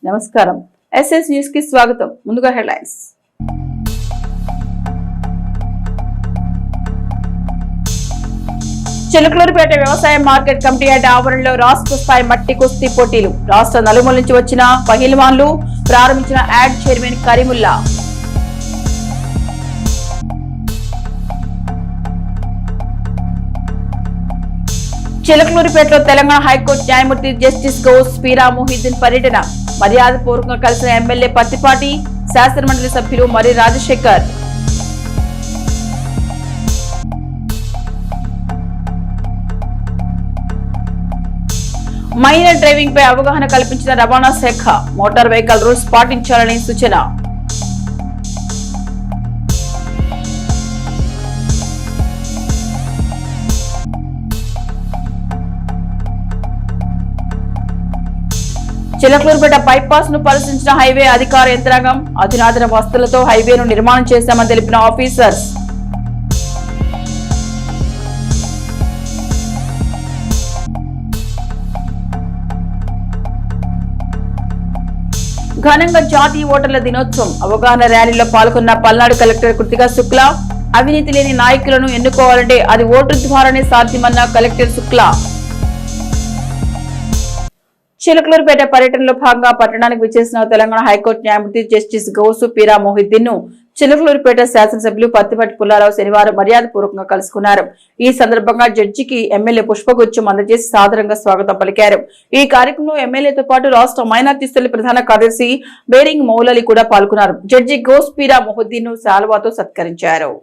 నమస్కారం SS news కి స్వాగతం. ముందుగా హెడ్లైన్స్. చిలకలూరిపేట వ్యవసాయ మార్కెట్ కమిటీ యార్డ్ ఆవరణలో రాష్ట్ర స్థాయి మట్టి కుస్తీ పోటీలు. రాష్ట్ర నలుమూల నుంచి వచ్చిన పహిల్వాన్లు ప్రారంభించిన యాడ్ చైర్మన్ కరీముల్లా. చిలకలూరిపేటలో తెలంగాణ హైకోర్టు న్యాయమూర్తి జస్టిస్ గౌస్ పీరా మొహిద్దీన్ పర్యటన. మర్యాదపూర్వకంగా కలిసిన ఎమ్మెల్యే పత్తిపాటి, శాసనమండలి సభ్యులు మరి రాజశేఖర్. మైనర్ డ్రైవింగ్ పై అవగాహన కల్పించిన రవాణా శాఖ. మోటార్ వెహికల్ రూల్స్ పాటించాలని సూచన. చిలకలూరుపేట బైపాస్ ను పరిశీలించిన హైవే అధికార యంత్రాంగం. అధునాతన వస్తువులతో హైవేను నిర్మాణం చేశామని తెలిపిన ఆఫీసర్స్. ఘనంగా జాతీయ ఓటర్ల దినోత్సవం. అవగాహన ర్యాలీలో పాల్గొన్న పల్నాడు కలెక్టర్ కృతికా శుక్లా. అవినీతి లేని నాయకులను ఎన్నుకోవాలంటే అది ఓటు ద్వారానే సాధ్యమన్న కలెక్టర్ శుక్లా. చిలకలూరుపేట పర్యటనలో భాగంగా పట్టణానికి విచ్చేసిన తెలంగాణ హైకోర్టు న్యాయమూర్తి జస్టిస్ గౌసు పీరా మొహిద్దీన్ ను చిలకలూరుపేట శాసనసభ్యులు పత్తిపాటి పుల్లారావు శనివారం మర్యాదపూర్వకంగా కలుసుకున్నారు. ఈ సందర్భంగా జడ్జికి ఎమ్మెల్యే పుష్పగుచ్చం అందజేసి సాదరంగా స్వాగతం పలికారు. ఈ కార్యక్రమంలో ఎమ్మెల్యేతో పాటు రాష్ట్ర మైనార్టీ సెల్ ప్రధాన కార్యదర్శి బేరింగ్ మౌలలి కూడా పాల్గొన్నారు. జడ్జి గౌస్ పీరా మొహిద్దీన్ ను శాలువాతో సత్కరించారు.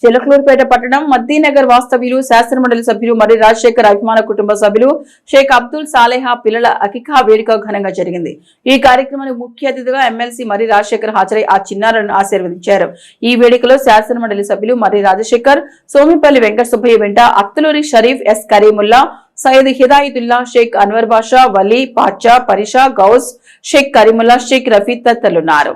చిలకలూరుపేట పట్టణం మద్దీనగర్ వాస్తవ్యులు శాసనమండలి సభ్యులు మరి రాజశేఖర్ అభిమాన కుటుంబ సభ్యులు షేక్ అబ్దుల్ సాలేహా పిల్లల అకికా వేడుక ఘనంగా జరిగింది. ఈ కార్యక్రమానికి ముఖ్య అతిథిగా ఎమ్మెల్సీ మరి రాజశేఖర్ హాజరై ఆ చిన్నారులను ఆశీర్వదించారు. ఈ వేడుకలో శాసనమండలి సభ్యులు మరి రాజశేఖర్, సోమిపల్లి వెంకట సుబ్బయ్య వెంట అక్తలూరి షరీఫ్, ఎస్ కరీముల్లా, సయ్యద్ హిదాయతుల్లా, షేక్ అన్వర్ బాషా, వలీ, పాచా, పరిషా, గౌస్, షేక్ కరీముల్లా, షేక్ రఫీ తదితరులున్నారు.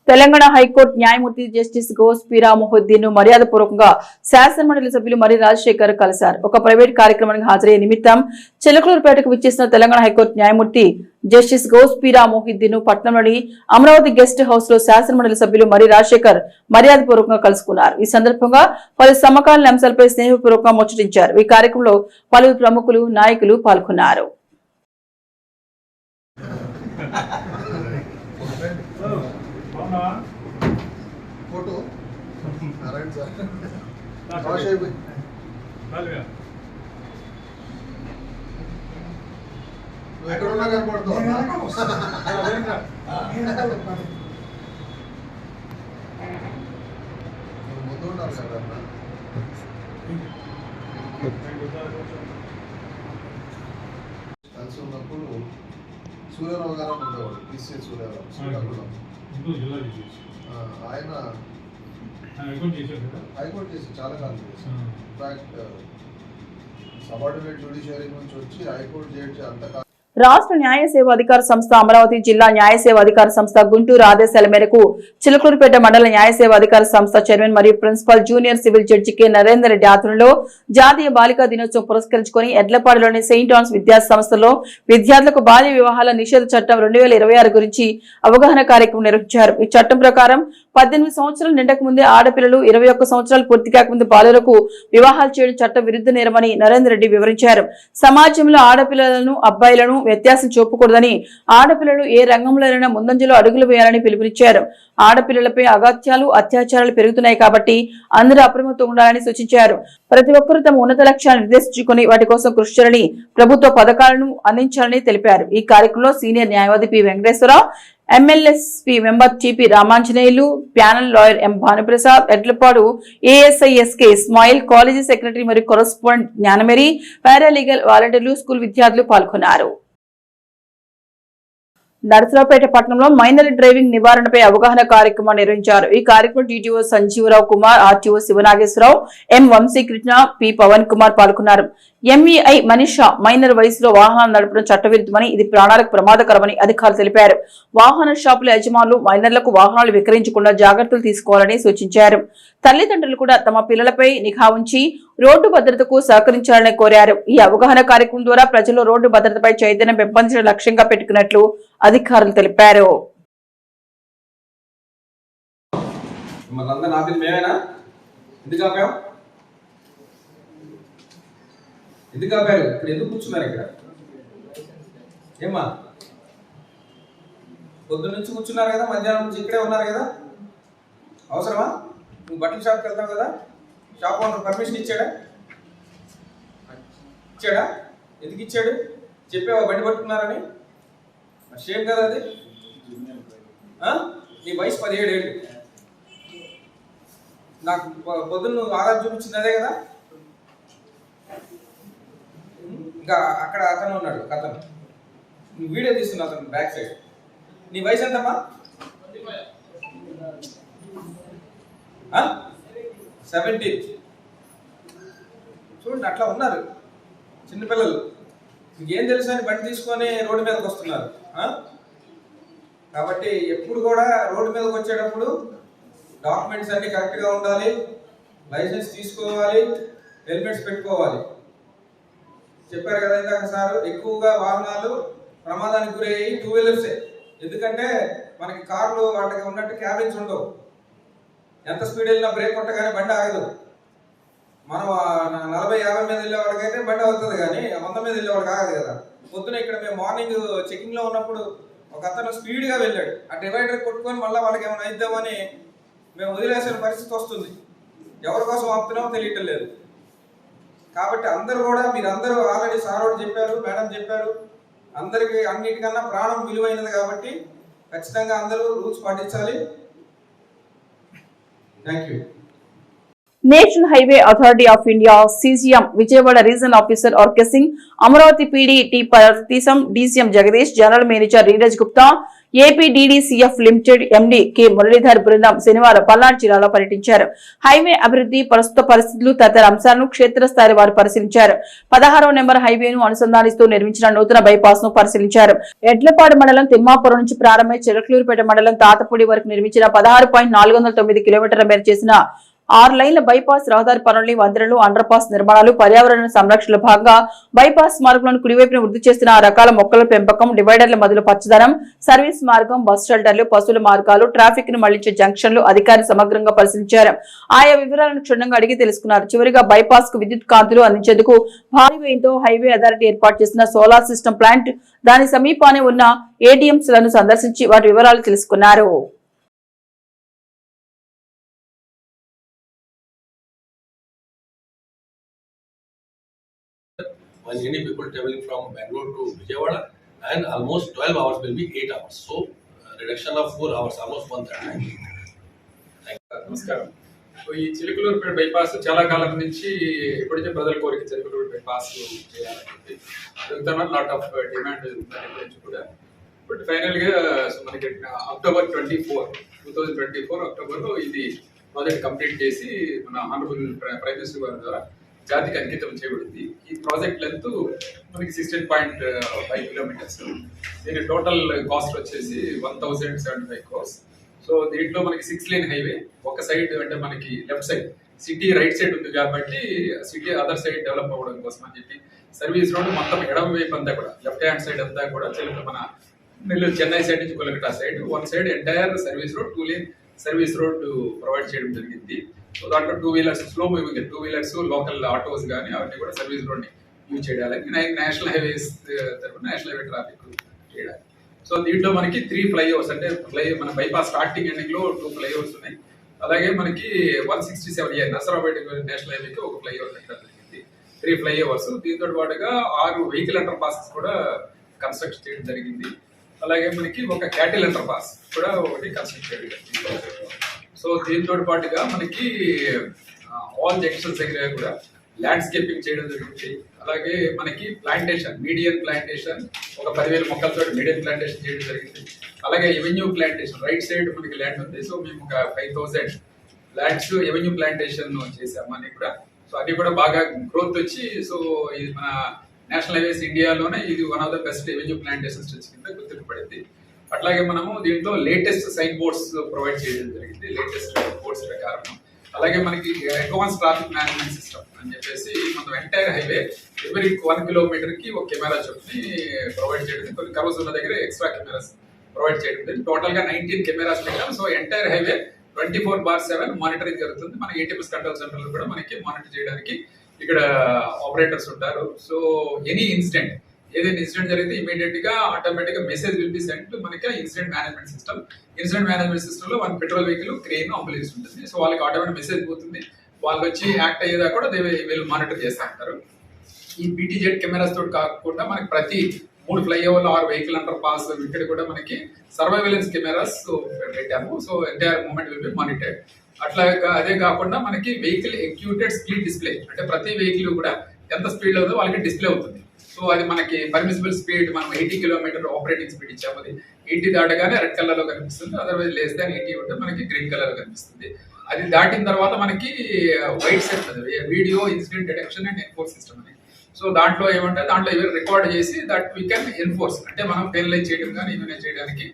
తెలంగాణ హైకోర్టు న్యాయమూర్తి జస్టిస్ గౌస్ పీరా మొహిద్దీన్ ను మర్యాదపూర్వకంగా శాసనమండలి సభ్యులు మరి రాజశేఖర్ కలిశారు. ఒక ప్రైవేట్ కార్యక్రమానికి హాజరయ్యే నిమిత్తం చిలకలూరుపేటకు విచ్చేసిన తెలంగాణ హైకోర్టు న్యాయమూర్తి జస్టిస్ గౌస్ పీరా మొహిద్దీన్ ను పట్టణంలోని అమరావతి గెస్ట్ హౌస్ లో శాసనమండలి సభ్యులు మరి రాజశేఖర్ మర్యాదపూర్వకంగా కలుసుకున్నారు. ఈ సందర్భంగా పలు సమకాలీన అంశాలపై స్నేహపూర్వకంగా ముచ్చటించారు. ఈ కార్యక్రమంలో పలువురు ప్రముఖులు, నాయకులు పాల్గొన్నారు. फोटो नारायण सर ఎక్కడున్నా కనపడుతుంది ముందు ఉన్నారు కదా కలిసి ఉన్నప్పుడు సూర్యరావు గారు ఉండేవాడు. పిసిఏ సూర్యరావు ఆయన హైకోర్టు చేసి చాలా కాలం చేసి ఇన్ఫాక్ట్ సబార్డినేట్ జ్యుడిషియరీ నుంచి వచ్చి హైకోర్టు చేసి అంతకాలం రాష్ట్ర న్యాయ సేవ అధికార సంస్థ, అమరావతి జిల్లా న్యాయ సేవ అధికార సంస్థ, గుంటూరు ఆదేశాల మేరకు చిలకలూరుపేట మండల న్యాయ సేవ అధికార సంస్థ చైర్మన్ మరియు principal junior civil judge K Narender Reddy ఆధ్వర్యంలో జాతీయ బాలికా దినోత్సవం పురస్కరించుకుని ఎడ్లపాడులోని సెయింట్ ఆన్స్ విద్యా సంస్థలో విద్యార్థులకు బాల్య వివాహాల నిషేధ చట్టం 2026 గురించి అవగాహన కార్యక్రమం నిర్వహించారు. ఈ చట్టం ప్రకారం 18 సంవత్సరాలు నిండక ముందే ఆడపిల్లలు 21 సంవత్సరాలు పూర్తి కాకముందు బాలులకు వివాహాలు చేయడం చట్ట విరుద్ధ నేరమని నరేందర్ రెడ్డి వివరించారు. సమాజంలో ఆడపిల్లలను అబ్బాయిలను వ్యత్యాసం చూపకూడదని, ఆడపిల్లలు ఏ రంగంలోనైనా ముందంజలో అడుగులు వేయాలని పిలుపునిచ్చారు. ఆడపిల్లలపై అగత్యాలు అత్యాచారాలు పెరుగుతున్నాయి కాబట్టి అందరూ అప్రమత్తంగా ఉండాలని సూచించారు. ప్రతి ఒక్కరూ తమ ఉన్నత లక్ష్యాలను నిర్దేశించుకుని వాటి కోసం కృషి చేయాలని, ప్రభుత్వ పథకాలను అందించాలని తెలిపారు. ఈ కార్యక్రమంలో సీనియర్ న్యాయవాది P Venkateswararao, MLSP member TP Ramanjaneyulu, panel lawyer M Bhanuprasad, Edlapadu ASI SK Ismail, college secretary మరియు కరెస్పాండెంట్ జ్ఞానమేరి, పారాలీగల్ వాలంటీర్లు, స్కూల్ విద్యార్థులు పాల్గొన్నారు. నరసరావుపేట పట్టణంలో మైనర్ డ్రైవింగ్ నివారణపై అవగాహన కార్యక్రమం నిర్వహించారు. ఈ కార్యక్రమం DTO Sanjeeva Rao Kumar, RTO Siva Nageswara Rao, M Vamsikrishna, P Pawan Kumar పాల్గొన్నారు. MEI మనీషా మైనర్ వయసులో వాహనాలు నడపడం చట్టవిరుద్ధమని, ఇది ప్రాణాలకు ప్రమాదకరమని అధికారులు తెలిపారు. వాహన షాపుల యజమానులు మైనర్లకు వాహనాలు విక్రయించకుండా జాగ్రత్తలు తీసుకోవాలని సూచించారు. తల్లిదండ్రులు కూడా తమ పిల్లలపై నిఘా ఉంచి రోడ్డు భద్రతకు సహకరించాలని కోరారు. ఈ అవగాహన కార్యక్రమం ద్వారా ప్రజల్లో రోడ్డు భద్రతపై చైతన్యం పెంపొందించడం లక్ష్యంగా పెట్టుకున్నట్లు అధికారులు తెలిపారు. ఎందుకు ఆపారు? ఇప్పుడు ఎందుకు కూర్చున్నారు ఇక్కడ? ఏమ్మా, పొద్దున్న నుంచి కూర్చున్నారు కదా, మధ్యాహ్నం నుంచి ఇక్కడే ఉన్నారు కదా, అవసరమా? నువ్వు బట్టల షాప్కి వెళ్తావు కదా, షాప్ ఓనర్ పర్మిషన్ ఇచ్చాడా? ఎందుకు ఇచ్చాడు? చెప్పావా బండి పట్టుకున్నారని? షేమ్ కదా అది. నీ వయసు 17 ఏళ్ళు. నాకు పొద్దున్న నువ్వు ఆధార్ చూపించింది అదే కదా. ఇంకా అక్కడ అతను ఉన్నాడు, అతను నువ్వు వీడియో తీస్తున్నా, అతను బ్యాక్ సైడ్. నీ వయసు ఎంతమ్మా? 17. చూడండి, అట్లా ఉన్నారు చిన్నపిల్లలు. ఇంకేం తెలుసు అని బండి తీసుకొని రోడ్డు మీదకి వస్తున్నారు. కాబట్టి ఎప్పుడు కూడా రోడ్డు మీదకి వచ్చేటప్పుడు డాక్యుమెంట్స్ అన్నీ కరెక్ట్గా ఉండాలి, లైసెన్స్ తీసుకోవాలి, హెల్మెట్స్ పెట్టుకోవాలి. చెప్పారు కదా ఇందాక సార్, ఎక్కువగా వాహనాలు ప్రమాదానికి గురయ్యి 2 వీలర్సే. ఎందుకంటే మనకి కార్లు వాటికి ఉన్నట్టు క్యాబిన్స్ ఉండవు. ఎంత స్పీడ్ వెళ్ళినా బ్రేక్ కొట్టగానే బండి ఆగదు. మనం 40-50 మీద వెళ్ళే వాళ్ళకైతే బండి అవుతుంది, కానీ 100 మీద వెళ్ళే వాళ్ళకి ఆగదు కదా. పొద్దున ఇక్కడ మేము మార్నింగ్ చెకింగ్లో ఉన్నప్పుడు ఒక అతను స్పీడ్గా వెళ్ళాడు. ఆ డివైడర్ కొట్టుకొని మళ్ళీ వాళ్ళకి ఏమైనా అయిద్దామని మేము వదిలేసిన పరిస్థితి వస్తుంది. ఎవరి కోసం ఆపుతున్నామో తెలియటం లేదు. కాబట్టి అందరూ కూడా, మీరందరూ ఆల్రెడీ సారోడు చెప్పారు, మేడం చెప్పారు, అందరికీ అన్నిటికన్నా ప్రాణం విలువైనది కాబట్టి ఖచ్చితంగా అందరూ రూల్స్ పాటించాలి. Thank you. National highway authority of India CGM Vijayawada regional officer RK Singh, Amaravati PD T Partheesam, DCM Jagadish, general manager Neeraj Gupta, APDDCF limited MD K Muralidhar బృందం శనివారం పల్నాడు జిల్లాలో పర్యటించారు. హైవే అభివృద్ధి, ప్రస్తుత పరిస్థితులు తదితర అంశాలను క్షేత్రస్థాయి వారు పరిశీలించారు. 16వ నెంబర్ హైవేను అనుసంధానిస్తూ నిర్మించిన నూతన బైపాస్ ను పరిశీలించారు. ఎడ్లపాడు మండలం తిమ్మాపురం నుంచి ప్రారంభమై చిలకలూరుపేట మండలం తాతపూడి వరకు నిర్మించిన 16.409 కిలోమీటర్ల మేర చేసిన 6 లైన్ల బైపాస్ రహదారి పనుల్ని, వంతెనలు, అండర్ పాస్ నిర్మాణాలు, పర్యావరణ సంరక్షణలో భాగంగా బైపాస్ మార్గంలోని కుడివైపున వృద్ధి చేస్తున్న రకాల మొక్కల పెంపకం, డివైడర్ల మధ్యలో పచ్చదనం, సర్వీస్ మార్గం, బస్ షెల్టర్లు, పశువుల మార్గాలు, ట్రాఫిక్ ను మళ్లించే జంక్షన్లు అధికారి సమగ్రంగా పరిశీలించారు. ఆయా వివరాలను క్షుణ్ణంగా అడిగి తెలుసుకున్నారు. చివరిగా బైపాస్ కు విద్యుత్ కాంతులు అందించేందుకు భారీ వ్యయంతో హైవే అథారిటీ ఏర్పాటు చేసిన సోలార్ సిస్టమ్ ప్లాంట్, దాని సమీపానే ఉన్న ATMs లను సందర్శించి వాటి వివరాలు తెలుసుకున్నారు. When any people traveling from Bangalore to Vijayawada, and almost 12 hours will be 8 hours. So reduction of 4 hours, almost 1/3. నమస్కారం. ఈ చిలుకలూరుపేట బైపాస్ చాలా కాలం నుంచి ఇప్పటికే ప్రజల కోరిక చిలుకలూరు బైపాస్ చేయాలని చెప్పి అడుగుతున్నారు. లాట్ ఆఫ్ డిమాండ్ నుంచి కూడా. బట్ ఫైనల్గా మనకి అక్టోబర్ 2024 అక్టోబర్లో ఇది ప్రాజెక్ట్ కంప్లీట్ చేసి మన ఆనరబుల్ ప్రైమ్ మినిస్టర్ గారి ద్వారా జాతికి అంకితం చేయబడింది. ఈ ప్రాజెక్ట్ లెంత్ మనకి 16.5 కిలోమీటర్స్. దీని టోటల్ కాస్ట్ వచ్చేసి 1075 crores. సో దీంట్లో మనకి 6 లేన్ హైవే, ఒక సైడ్ అంటే మనకి left side city right side ఉంది కాబట్టి సిటీ అదర్ సైడ్ డెవలప్ అవ్వడం కోసం అని చెప్పి సర్వీస్ రోడ్ మొత్తం ఎడమ వైపు అంతా కూడా, లెఫ్ట్ హ్యాండ్ సైడ్ అంతా కూడా మన నెల్లూరు చెన్నై సైడ్ నుంచి Kolkata side, 1 side entire service road 2 lane service road provide చేయడం జరిగింది. సో దాంట్లో 2 wheelers, slow moving 2 wheelers, local autos కానీ అవన్నీ కూడా సర్వీస్ రోడ్ని యూజ్ చేయడానికి, నేషనల్ హైవేస్ తరఫున నేషనల్ హైవే ట్రాఫిక్ చేయడానికి. సో దీంట్లో మనకి 3 ఫ్లైఓవర్స్, అంటే మన బైపాస్ స్టార్టింగ్ ఎండింగ్ లో 2 ఫ్లైఓవర్స్ ఉన్నాయి. అలాగే మనకి 167A నసరాబాద్ నేషనల్ హైవేకి ఒక ఫ్లైఓవర్ పెట్టడం జరిగింది. 3 ఫ్లైఓవర్స్. దీంతో పాటుగా 6 వెహికల్ అండర్ పాసెస్ కూడా కన్స్ట్రక్ట్ చేయడం జరిగింది. అలాగే మనకి ఒక క్యాటిల్ అండర్ పాస్ కూడా ఒకటి కన్స్ట్రక్ట్ చేయడం జరిగింది. సో దీంతో పాటుగా మనకి ఆల్ జంక్షన్స్ దగ్గర కూడా ల్యాండ్స్కేపింగ్ చేయడం జరుగుతుంది. అలాగే మనకి ప్లాంటేషన్, మీడియం ప్లాంటేషన్, ఒక 10,000 మొక్కలతో మీడియం ప్లాంటేషన్ చేయడం జరిగింది. అలాగే ఎవెన్యూ ప్లాంటేషన్, రైట్ సైడ్ మనకి ల్యాండ్ ఉంది. సో మేము ఒక 5,000 ల్యాండ్స్ ఎవెన్యూ ప్లాంటేషన్ చేసాము అన్ని కూడా. సో అన్ని కూడా బాగా గ్రోత్ వచ్చి, సో ఇది మన నేషనల్ హైవేస్ ఇండియాలోనే ఇది one of the best avenue plantation stretch కింద గుర్తింపబడింది. అట్లాగే మనము దీంట్లో లేటెస్ట్ సైన్ బోర్డ్స్ ప్రొవైడ్ చేయడం జరిగింది, లేటెస్ట్ బోర్డ్స్ ప్రకారం. అలాగే మనకి అడ్వాన్స్ ట్రాఫిక్ మేనేజ్మెంట్ సిస్టమ్ అని చెప్పేసి మనం ఎంటైర్ హైవే ఎవరీ 1 కిలోమీటర్కి ఒక కెమెరా చొప్పుని ప్రొవైడ్ చేయడం, కొన్ని కవర్స్ ఉన్న దగ్గర ఎక్స్ట్రా కెమెరాస్ ప్రొవైడ్ చేయడం జరిగింది. టోటల్గా 19 కెమెరాస్ పెట్టాం. సో ఎంటైర్ హైవే 24/7 మానిటరింగ్ జరుగుతుంది. మన ఏటీఎంఎస్ కంట్రోల్ సెంటర్లో కూడా మనకి మానిటర్ చేయడానికి ఇక్కడ ఆపరేటర్స్ ఉంటారు. సో ఎనీ ఇన్సిడెంట్, ఏదైనా ఇన్సిడెంట్ జరిగితే ఇమీడియట్ గా ఆటోమేటిక్ గా message will be send to మనకి incident management system. Incident management system లో 1 పెట్రోల్ వెహికల్, క్రెయిన్, అంబులెన్స్ ఉంటుంది. సో వాళ్ళకి ఆటోమేటిక్ మెసేజ్ పోతుంది. వాళ్ళు వచ్చి యాక్ట్ అయ్యేదా కూడా వీళ్ళు మానిటర్ చేస్తూ ఉంటారు. ఈ పీటీజెడ్ కెమెరాస్ తోటి కాకుండా మనకి ప్రతి 3 ఫ్లైఓవర్లో 6 వెహికల్ అండర్ పాస్ ఇక్కడ కూడా మనకి సర్వైలెన్స్ కెమెరాస్ పెట్టాము. So entire movement will be monitored. అట్లా అదే కాకుండా మనకి వెహికల్ ఎగ్జిక్యూటెడ్ స్పీడ్ డిస్ప్లే, అంటే ప్రతి వెహికల్ కూడా ఎంత స్పీడ్ లో ఉందో వాళ్ళకి డిస్ప్లే అవుతుంది. సో అది మనకి పర్మిసిబుల్ స్పీడ్ మనం 80 కిలోమీటర్ ఆపరేటింగ్ స్పీడ్ ఇచ్చాము. అది 80 దాటగానే రెడ్ కలర్ లో కనిపిస్తుంది. అదర్వైజ్ లెస్ దాన్ 80 ఉంటే మనకి గ్రీన్ కలర్ లో కనిపిస్తుంది. అది దాటిన తర్వాత మనకి white set video incident detection and enforce system అని. సో దాంట్లో ఏమంటే దాంట్లో ఇవి రికార్డ్ చేసి దట్ వీ కెన్ ఎన్ఫోర్స్, అంటే మనం పెనలైజ్ చేయడం కానీ ఏమైనా చేయడానికి.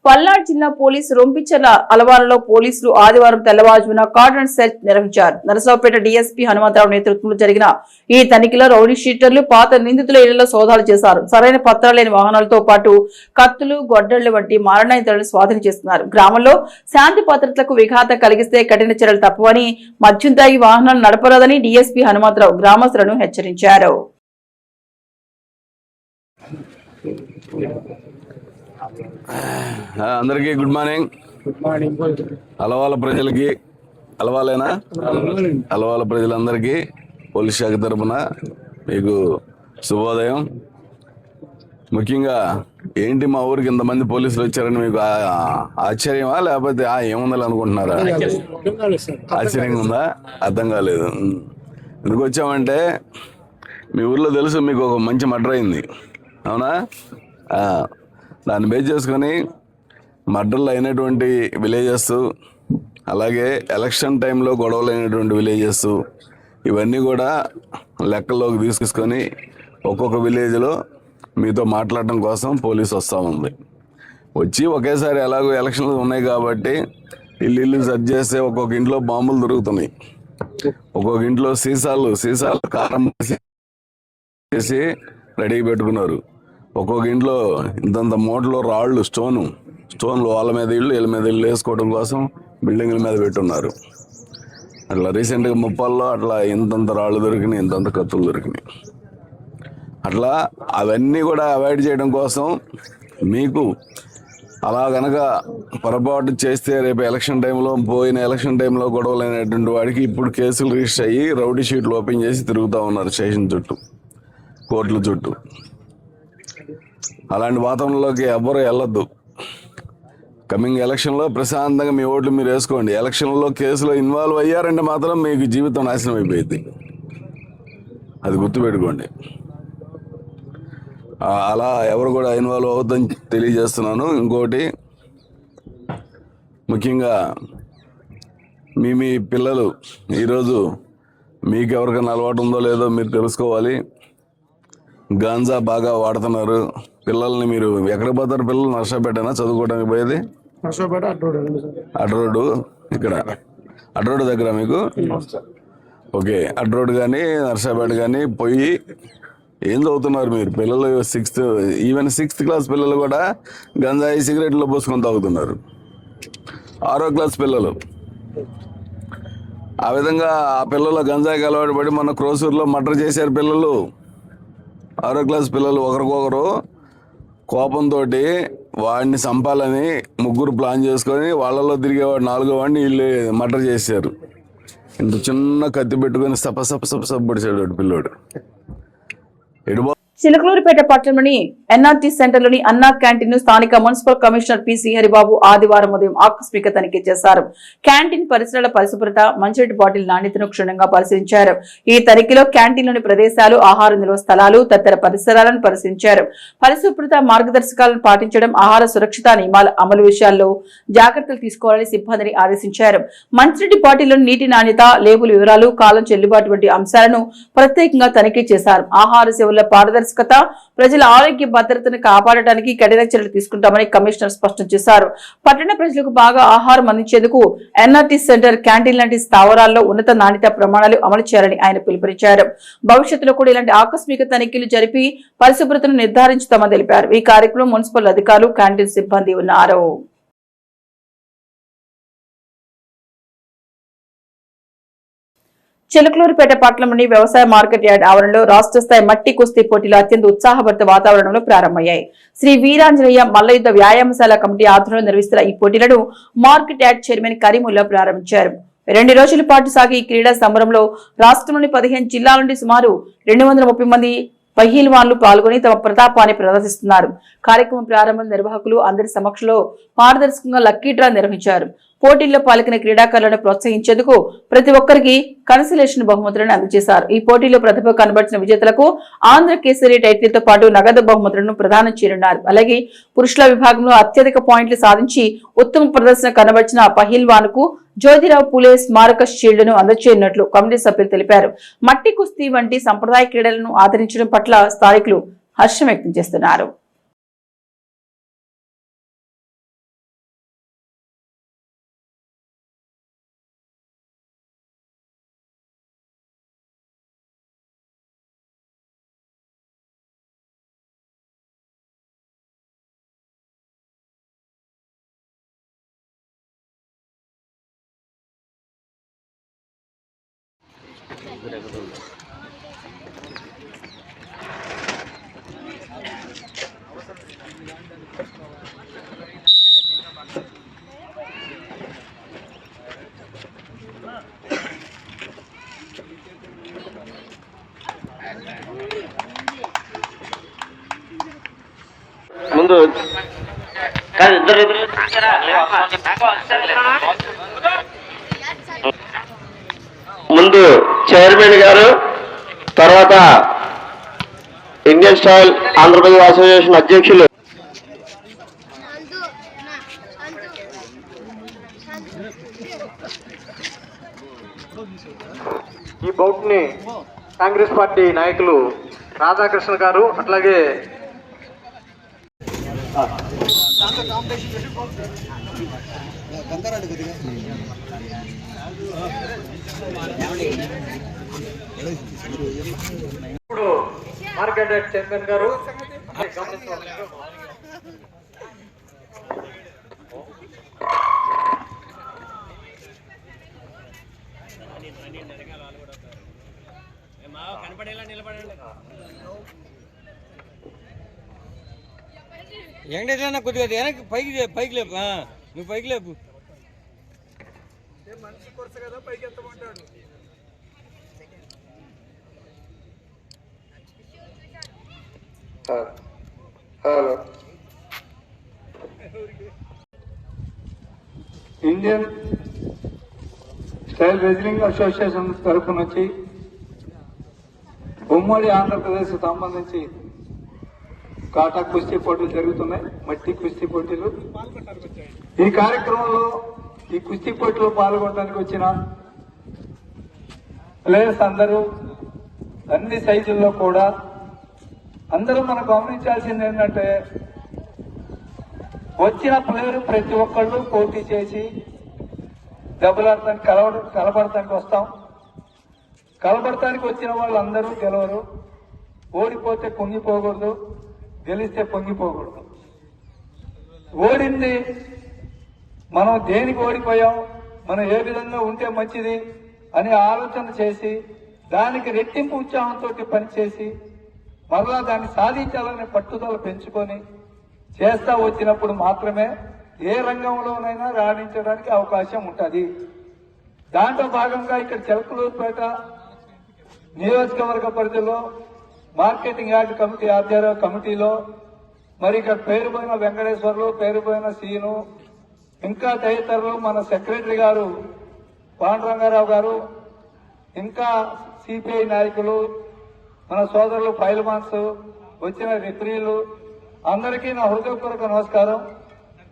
పల్నాడు జిల్లా పోలీసు రొంపిచర్ల అలవాలలో పోలీసులు ఆదివారం తెల్లవారుజామున కార్డన్ సెర్చ్ నిర్వహించారు. నరసరావుపేట డీఎస్పీ హనుమంతరావు నేతృత్వంలో జరిగిన ఈ తనిఖీలో రౌడీ షీటర్లు, పాత నిందితుల ఇళ్లలో సోదాలు చేశారు. సరైన పత్రాలు లేని వాహనాలతో పాటు కత్తులు, గొడ్డళ్లు వంటి మారణాయుధాలను స్వాధీనం చేస్తున్నారు. గ్రామంలో శాంతి భద్రతలకు విఘాతం కలిగిస్తే కఠిన చర్యలు తప్పవని, మద్యం తాగి వాహనాలు నడపరాదని డీఎస్పీ హనుమంతరావు గ్రామస్తులను హెచ్చరించారు. అందరికీ గుడ్ మార్నింగ్. అలవాల ప్రజలకి, అలవాలేనా, అలవాల ప్రజలందరికీ పోలీస్ శాఖ తరఫున మీకు శుభోదయం. ముఖ్యంగా ఏంటి మా ఊరికి ఇంతమంది పోలీసులు వచ్చారని మీకు ఆశ్చర్యమా, లేకపోతే ఏముందని అనుకుంటున్నారా? ఆశ్చర్యంగా ఉందా? అర్థం కాలేదు. ఎందుకు వచ్చామంటే మీ ఊర్లో తెలుసు మీకు ఒక మంచి మర్డర్ అయింది, అవునా? దాన్ని బేస్ చేసుకొని మర్డర్లు అయినటువంటి విలేజెస్, అలాగే ఎలక్షన్ టైంలో గొడవలు అయినటువంటి విలేజెస్, ఇవన్నీ కూడా లెక్కల్లోకి తీసుకొని ఒక్కొక్క విలేజ్లో మీతో మాట్లాడటం కోసం పోలీసు వస్తూ ఉంది. వచ్చి ఒకేసారి ఎలాగో ఎలక్షన్లు ఉన్నాయి కాబట్టి ఇల్లు సెర్చ్ చేస్తే ఒక్కొక్క ఇంట్లో బాంబులు దొరుకుతున్నాయి, ఒక్కొక్క ఇంట్లో సీసాలు కారం చేసి రెడీ పెట్టుకున్నారు. ఒక్కొక్క ఇంట్లో ఇంతంత మూటలో రాళ్ళు, స్టోన్లు వాళ్ళ మీద వీళ్ళ మీద వేసుకోవడం కోసం బిల్డింగ్ల మీద పెట్టున్నారు. అట్లా రీసెంట్గా ముప్పాల్లో అట్లా ఇంతంత రాళ్ళు దొరికినాయి, ఇంతంత కత్తులు దొరికినాయి. అట్లా అవన్నీ కూడా అవాయిడ్ చేయడం కోసం మీకు అలా గనక పొరపాటు చేస్తే రేపు ఎలక్షన్ టైంలో, పోయిన ఎలక్షన్ టైంలో గొడవలు అయినటువంటి వాడికి ఇప్పుడు కేసులు రిజిస్టర్ అయ్యి రౌడీ షీట్లు ఓపెన్ చేసి తిరుగుతూ ఉన్నారు స్టేషన్ చుట్టూ, కోర్టుల చుట్టూ. అలాంటి వాతావరణంలోకి ఎవ్వరూ వెళ్ళొద్దు. కమింగ్ ఎలక్షన్లో ప్రశాంతంగా మీ ఓట్లు మీరు వేసుకోండి. ఎలక్షన్లో కేసులో ఇన్వాల్వ్ అయ్యారంటే మాత్రం మీకు జీవితం నాశనం అయిపోయింది, అది గుర్తుపెట్టుకోండి. అలా ఎవరు కూడా ఇన్వాల్వ్ అవ్వద్దని తెలియజేస్తున్నాను. ఇంకోటి, ముఖ్యంగా మీ పిల్లలు ఈరోజు మీకు ఎవరికైనా అలవాటు ఉందో లేదో మీరు తెలుసుకోవాలి. గాంజా బాగా వాడుతున్నారు. పిల్లల్ని మీరు ఎక్కడికి పోతారు? పిల్లలు నర్సాపేటనా చదువుకోవడానికి పోయేది? అడ్ రోడ్డు, ఇక్కడ అడ్ రోడ్డు దగ్గర మీకు? ఓకే, అడ్ రోడ్డు కానీ నర్సాపేట కానీ పోయి ఏం చదువుతున్నారు మీరు? పిల్లలు ఈవెన్ 6th క్లాస్ పిల్లలు కూడా గంజాయి సిగరెట్లో పోసుకొని తాగుతున్నారు. 6వ క్లాస్ పిల్లలు. ఆ విధంగా ఆ పిల్లలు గంజాయికి అలవాటు పడి మన క్రోసూరులో మర్డర్ చేశారు పిల్లలు. 6వ క్లాస్ పిల్లలు ఒకరికొకరు కోపంతో వాడిని చంపాలని ముగ్గురు ప్లాన్ చేసుకొని వాళ్ళలో తిరిగేవాడు 4వ వాడిని వీళ్ళు మర్డర్ చేశారు. ఇంత చిన్న కత్తి పెట్టుకొని సప పొడిచాడు వాడు పిల్లోడు. చిలకలూరిపేట పట్టణంలోని ఎన్ఆర్టీ సెంటర్లోని అన్నా క్యాంటీన్ ను స్థానిక మున్సిపల్ కమిషనర్ పి శ్రీహరిబాబు ఆదివారం ఉదయం ఆకస్మిక తనిఖీ చేశారు. క్యాంటీన్ పరిసరాల పరిశుభ్రత, మంచినీటి బాటిల్ నాణ్యతను క్షుణ్ణంగా పరిశీలించారు. ఈ తనిఖీలో క్యాంటీన్లోని ప్రదేశాలు, ఆహార నిల్వ స్థలాలు తదితర పరిసరాలను పరిశీలించారు. పరిశుభ్రత మార్గదర్శకాలను పాటించడం, ఆహార సురక్షిత నియమాల అమలు విషయాల్లో జాగ్రత్తలు తీసుకోవాలని సిబ్బందిని ఆదేశించారు. మంచినీటి బాటిల్లోని నీటి నాణ్యత, లేబుల్ వివరాలు, కాలం చెల్లుబాటు వంటి అంశాలను ప్రత్యేకంగా తనిఖీ చేశారు. ఆహార సేవల పారదర్శకత, ప్రజల ఆరోగ్య భద్రతను కాపాడటానికి కఠిన చర్యలు తీసుకుంటామని కమిషనర్ స్పష్టం చేశారు. పట్టణ ప్రజలకు బాగా ఆహారం అందించేందుకు ఎన్ఆర్టీ సెంటర్, క్యాంటీన్ లాంటి స్థావరాల్లో ఉన్నత నాణ్యత ప్రమాణాలు అమలు చేయాలని ఆయన పిలుపునిచ్చారు. భవిష్యత్తులో కూడా ఇలాంటి ఆకస్మిక తనిఖీలు జరిపి పరిశుభ్రతను నిర్ధారించుతామని తెలిపారు. ఈ కార్యక్రమంలో మున్సిపల్ అధికారులు, క్యాంటీన్ సిబ్బంది ఉన్నారు. చిలకలూరిపేట పట్టణంలోని వ్యవసాయ మార్కెట్ యార్డ్ ఆవరణలో రాష్ట్ర స్థాయి మట్టి కుస్తీ పోటీలు అత్యంత ఉత్సాహభరిత వాతావరణంలో ప్రారంభమయ్యాయి. శ్రీ వీరాంజనేయ మల్లయుద్ధ వ్యాయామశాల కమిటీ ఆధ్వర్యంలో నిర్వహిస్తున్న ఈ పోటీలను మార్కెట్ యార్డ్ చైర్మన్ కరీముల్లా ప్రారంభించారు. 2 రోజుల పాటు సాగే ఈ క్రీడా సంబరంలో రాష్ట్రంలోని 15 జిల్లాల నుండి సుమారు 230 మంది పహీల్వాన్లు పాల్గొని తమ ప్రతాపాన్ని ప్రదర్శిస్తున్నారు. కార్యక్రమం ప్రారంభం నిర్వాహకులు అందరి సమక్షంలో పారదర్శకంగా లక్కీ డ్రా నిర్వహించారు. పోటీల్లో పాల్గొనే క్రీడాకారులను ప్రోత్సహించేందుకు ప్రతి ఒక్కరికి కన్సలేషన్ బహుమతులను అందజేశారు. ఈ పోటీలో ప్రతిభ కనబర్చిన విజేతలకు ఆంధ్ర కేసరి టైటిల్ తో పాటు నగదు బహుమతులను ప్రదానం చేయనున్నారు. అలాగే పురుషుల విభాగంలో అత్యధిక పాయింట్లు సాధించి ఉత్తమ ప్రదర్శన కనబర్చిన పహీల్వాన్ కు జ్యోతిరావు పూలే స్మారక షీల్డ్ ను అందజేయనున్నట్లు కమిటీ సభ్యులు తెలిపారు. మట్టి కుస్తీ వంటి సంప్రదాయ క్రీడలను ఆదరించడం పట్ల స్థానికులు హర్షం వ్యక్తం చేస్తున్నారు. ముందు చైర్మన్ గారు, తర్వాత ఇండియన్ స్టైల్ ఆంధ్రప్రదేశ్ అసోసియేషన్ అధ్యక్షులు ఈ బౌట్ ని కాంగ్రెస్ పార్టీ నాయకులు రాధాకృష్ణ గారు, అట్లాగే ఇప్పుడు మార్కెట్ చైర్మన్ గారు కనపడేలా నిలబడండి. వెంకటేశ్వర కొద్దిగా వెనక్కి పైకి లేపు, నువ్వు పైకి లేపు. మనిషి కొరస కదా, పైకి ఎత్తమంటాడు. Hello, Indian style wrestling association తరఫు నుంచి ఉమ్మడి ఆంధ్రప్రదేశ్ సంబంధించి కాటా కుస్తీ పోటీలు జరుగుతున్నాయి, మట్టి కుస్తీ పోటీలు. ఈ కార్యక్రమంలో ఈ కుస్తీ పోటీలో పాల్గొనడానికి వచ్చిన ప్లేయర్స్ అందరూ అన్ని సైజుల్లో కూడా అందరూ మనం గమనించాల్సింది ఏంటంటే, వచ్చిన ప్లేయర్ ప్రతి ఒక్కళ్ళు పోటీ చేసి దెబ్బలాడటానికి కలబడటానికి వస్తాం. కలబడటానికి వచ్చిన వాళ్ళందరూ గెలవరు. ఓడిపోతే పొంగిపోకూడదు, గెలిస్తే పొంగిపోకూడదు. ఓడింది మనం దేనికి ఓడిపోయాం, మనం ఏ విధంగా ఉంటే మంచిది అని ఆలోచన చేసి దానికి రెట్టింపు ఉత్సాహంతో పనిచేసి మరలా దాన్ని సాధించాలనే పట్టుదల పెంచుకొని చేస్తా వచ్చినప్పుడు మాత్రమే ఏ రంగంలోనైనా రాణించడానికి అవకాశం ఉంటుంది. దాంట్లో భాగంగా ఇక్కడ చిలకలూరుపేట నియోజకవర్గ పరిధిలో మార్కెటింగ్ యార్డ్ కమిటీ ఆధ్వర్య కమిటీలో మరి ఇక్కడ పేరుపోయిన వెంకటేశ్వర్లు, పేరుపోయిన సీను, ఇంకా తదితరులు, మన సెక్రటరీ గారు పాండురంగారావు గారు, ఇంకా సిపిఐ నాయకులు, మన సోదరులు పైల్వాన్స్, వచ్చిన రిఫరీలు అందరికీ నా హృదయపూర్వక నమస్కారం.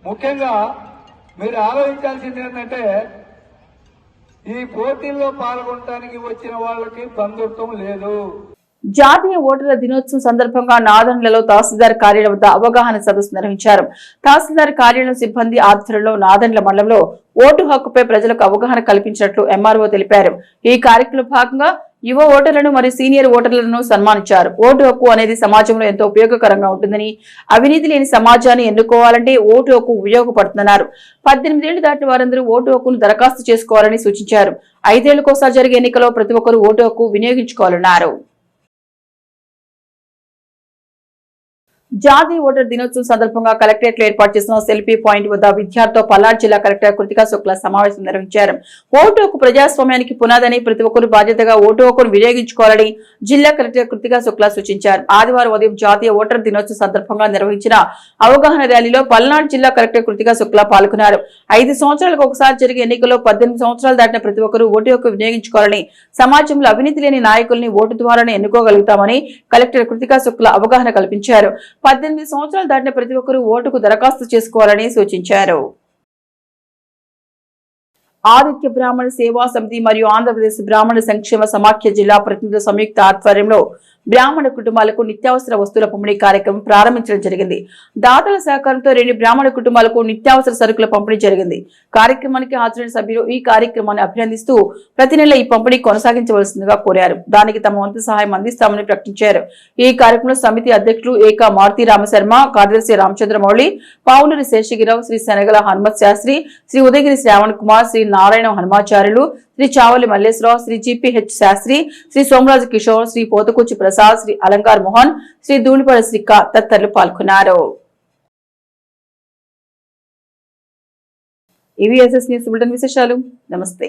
ముఖ్యంగా మీరు ఆలోచించాల్సింది ఏంటంటే ఈ పోటీల్లో పాల్గొనడానికి వచ్చిన వాళ్ళకి బంధుత్వం లేదు. జాతీయ ఓటర్ల దినోత్సవం సందర్భంగా నాదెండ్లలో తహసీల్దార్ కార్యాలయం వద్ద అవగాహన సదస్సు నిర్వహించారు. తహసీల్దార్ కార్యాలయం సిబ్బంది ఆధ్వర్యంలో నాదెండ్ల మండలంలో ఓటు హక్కుపై ప్రజలకు అవగాహన కల్పించినట్లు ఎంఆర్ఓ తెలిపారు. ఈ కార్యక్రమంలో భాగంగా యువ ఓటర్లను మరియు సీనియర్ ఓటర్లను సన్మానించారు. ఓటు హక్కు అనేది సమాజంలో ఎంతో ఉపయోగకరంగా ఉంటుందని, అవినీతి లేని సమాజాన్ని ఎన్నుకోవాలంటే ఓటు హక్కు ఉపయోగపడుతుందన్నారు. 18 ఏళ్లు దాటిన వారందరూ ఓటు హక్కును దరఖాస్తు చేసుకోవాలని సూచించారు. 5 ఏళ్లకోసారి జరిగే ఎన్నికల్లో ప్రతి ఒక్కరూ ఓటు హక్కు వినియోగించుకోవాలన్నారు. జాతీయ ఓటర్ దినోత్సవం సందర్భంగా కలెక్టరేట్ లో ఏర్పాటు చేసిన సెల్ఫీ పాయింట్ వద్ద విద్యార్థులతో పల్నాడు జిల్లా కలెక్టర్ కృతికా శుక్లా సమావేశం నిర్వహించారు. ఓటు హక్కు ప్రజాస్వామ్యానికి పునాదని, ప్రతి ఒక్కరూ బాధ్యతగా ఓటు హక్కును వినియోగించుకోవాలని జిల్లా కలెక్టర్ కృతికా శుక్లా సూచించారు. ఆదివారం ఉదయం జాతీయ ఓటర్ దినోత్సవం సందర్భంగా నిర్వహించిన అవగాహన ర్యాలీలో పల్నాడు జిల్లా కలెక్టర్ కృతికా శుక్లా పాల్గొన్నారు. 5 సంవత్సరాలకు ఒకసారి జరిగే ఎన్నికల్లో 18 సంవత్సరాలు దాటిన ప్రతి ఒక్కరూ ఓటు హక్కు వినియోగించుకోవాలని, సమాజంలో అవినీతి లేని నాయకుల్ని ఓటు ద్వారానే ఎన్నుకోగలుగుతామని కలెక్టర్ కృతికా శుక్లా అవగాహన కల్పించారు. 18 సంవత్సరాలు దాటిన ప్రతి ఒక్కరూ ఓటుకు దరఖాస్తు చేసుకోవాలని సూచించారు. ఆదిత్య బ్రాహ్మణ సేవా సమితి మరియు ఆంధ్రప్రదేశ్ బ్రాహ్మణ సంక్షేమ సమాఖ్య జిల్లా ప్రతినిధుల సంయుక్త ఆధ్వర్యంలో బ్రాహ్మణ కుటుంబాలకు నిత్యావసర వస్తువుల పంపిణీ కార్యక్రమం ప్రారంభించడం జరిగింది. దాతల సహకారంతో 2 బ్రాహ్మణ కుటుంబాలకు నిత్యావసర సరుకుల పంపిణీ జరిగింది. కార్యక్రమానికి హాజరైన సభ్యులు ఈ కార్యక్రమాన్ని అభినందిస్తూ ప్రతి నెల ఈ పంపిణీ కొనసాగించవలసిందిగా కోరారు. దానికి తమ వంతు సహాయం అందిస్తామని ప్రకటించారు. ఈ కార్యక్రమంలో సమితి అధ్యక్షులు ఏకా మారుతి రామశర్మ, కార్యదర్శి రామచంద్రమౌళి, పావులూరి శేషగిరావు, శ్రీ శనగల హనుమత్ శాస్త్రి, శ్రీ ఉదయగిరి శ్రావణ్ కుమార్, శ్రీ నారాయణ హనుమాచార్యులు, శ్రీ చావలి మల్లేశ్వరరావు, శ్రీ జిపిహెచ్ శాస్త్రి, శ్రీ సోమరాజు కిషోర్, శ్రీ పోతుకూచి ప్రసాద్, శ్రీ అలంకార్ మోహన్, శ్రీ ధూళిపడ శ్రీకాంత్ తదితరులు పాల్గొన్నారు. ఇవి ఎస్ఎస్ న్యూస్ బులెటిన్ విశేషాలు. నమస్తే.